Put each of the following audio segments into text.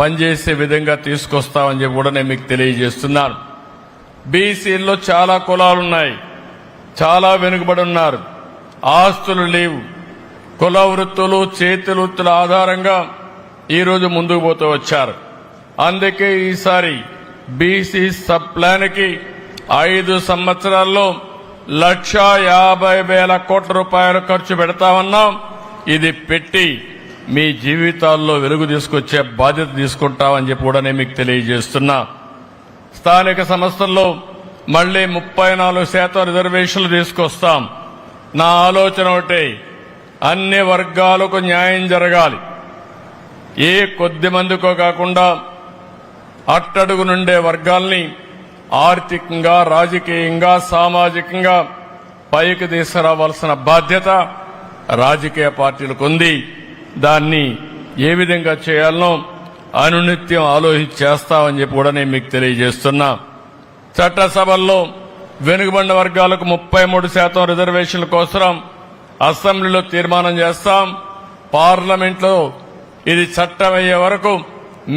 పనిచేసే విధంగా తీసుకొస్తామని చెప్పి కూడా నేను మీకు తెలియజేస్తున్నాను. బీసీల్లో చాలా కులాలున్నాయి, చాలా వెనుకబడి ఉన్నారు, ఆస్తులు లేవు, కుల వృత్తులు చేతి వృత్తుల ఆధారంగా ఈరోజు ముందుకు పోతూ వచ్చారు. అందుకే ఈసారి బీసీ సబ్ ప్లాన్ కి 5 సంవత్సరాల్లో 1,50,000 కోట్ల రూపాయలు ఖర్చు పెడతామన్నాం. ఇది పెట్టి మీ జీవితాల్లో వెలుగు తీసుకొచ్చే బాధ్యత తీసుకుంటామని చెప్పి కూడా నేను మీకు తెలియజేస్తున్నా. స్థానిక సంస్థల్లో మళ్లీ 34% రిజర్వేషన్లు తీసుకొస్తాం. నా ఆలోచన ఒకటే, అన్ని వర్గాలకు న్యాయం జరగాలి. ఏ కొద్ది మందికో కాకుండా అట్టడుగు నుండే వర్గాల్ని ఆర్థికంగా, రాజకీయంగా, సామాజికంగా పైకి తీసుకురావాల్సిన బాధ్యత రాజకీయ పార్టీలకు ఉంది. దాన్ని ఏ విధంగా చేయాలనో అనునిత్యం ఆలోచించి చేస్తామని చెప్పి కూడా నేను మీకు తెలియజేస్తున్నా. చట్టసభల్లో వెనుకబడిన వర్గాలకు 33% రిజర్వేషన్ల కోసం అసెంబ్లీలో తీర్మానం చేస్తాం. పార్లమెంట్లో ఇది చట్టమయ్యే వరకు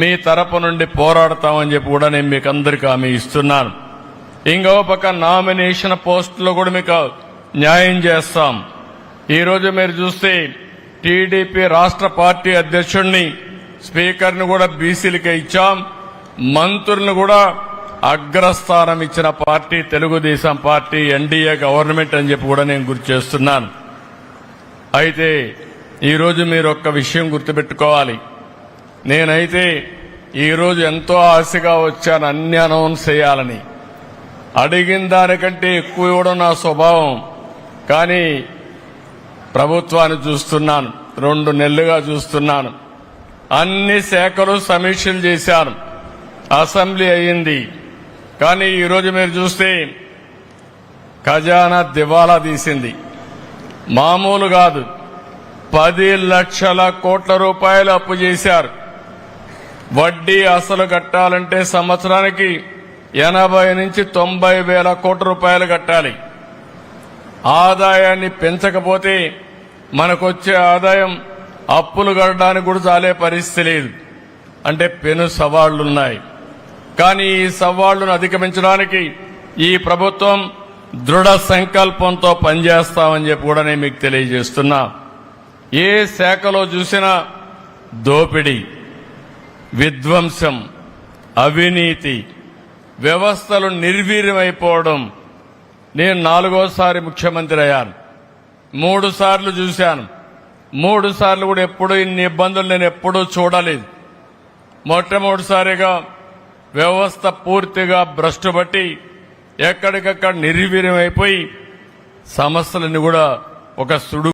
మీ తరపు నుండి పోరాడతామని చెప్పి కూడా నేను మీకు అందరికీ హామీ ఇస్తున్నాను. ఇంకో పక్క నామినేషన్ పోస్టులో కూడా మీకు న్యాయం చేస్తాం. ఈరోజు మీరు చూస్తే టీడీపీ రాష్ట్ర పార్టీ అధ్యక్షుడిని, స్పీకర్ని కూడా బీసీలకే ఇచ్చాం. మంత్రులను కూడా అగ్రస్థానం ఇచ్చిన party Telugu Desam party, NDA government అని చెప్పి కూడా నేను గుర్తు చేస్తున్నాను. అయితే ఈరోజు మీరు ఒక్క విషయం గుర్తుపెట్టుకోవాలి. నేనైతే ఈరోజు ఎంతో ఆశగా వచ్చాను అన్ని అనౌన్స్ చేయాలని. అడిగిన దానికంటే ఎక్కువ ఇవ్వడం నా స్వభావం. కానీ ప్రభుత్వాన్ని చూస్తున్నాను, 2 నెలలుగా చూస్తున్నాను. అన్ని శాఖలు సమీక్షలు చేశారు, అసెంబ్లీ అయ్యింది. కానీ ఈరోజు మీరు చూస్తే ఖజానా దివాలా తీసింది. మామూలు కాదు, 10 లక్షల కోట్ల రూపాయలు అప్పు చేశారు. వడ్డీ అసలు కట్టాలంటే సంవత్సరానికి 80 నుంచి 90 వేల కోట్ల రూపాయలు కట్టాలి. ఆదాయాన్ని పెంచకపోతే మనకొచ్చే ఆదాయం అప్పులు కట్టడానికి కూడా చాలే పరిస్థితి లేదు. అంటే పెను సవాళ్లున్నాయి. కానీ ఈ సవాళ్లను అధిగమించడానికి ఈ ప్రభుత్వం దృఢ సంకల్పంతో పనిచేస్తామని చెప్పి కూడా నేను మీకు తెలియజేస్తున్నా. ఏ శాఖలో చూసినా దోపిడీ, విధ్వంసం, అవినీతి, వ్యవస్థలు నిర్వీర్యమైపోవడం. నేను 4వసారి ముఖ్యమంత్రి అయ్యాను. 3 సార్లు చూశాను. 3 సార్లు కూడా ఎప్పుడూ ఇన్ని ఇబ్బందులు నేను ఎప్పుడూ చూడలేదు. మొట్టమొదటిసారిగా వ్యవస్థ పూర్తిగా భ్రష్టుపట్టి ఎక్కడికక్కడ నిర్వీర్యమైపోయి సమస్యలన్నీ కూడా ఒక సుడు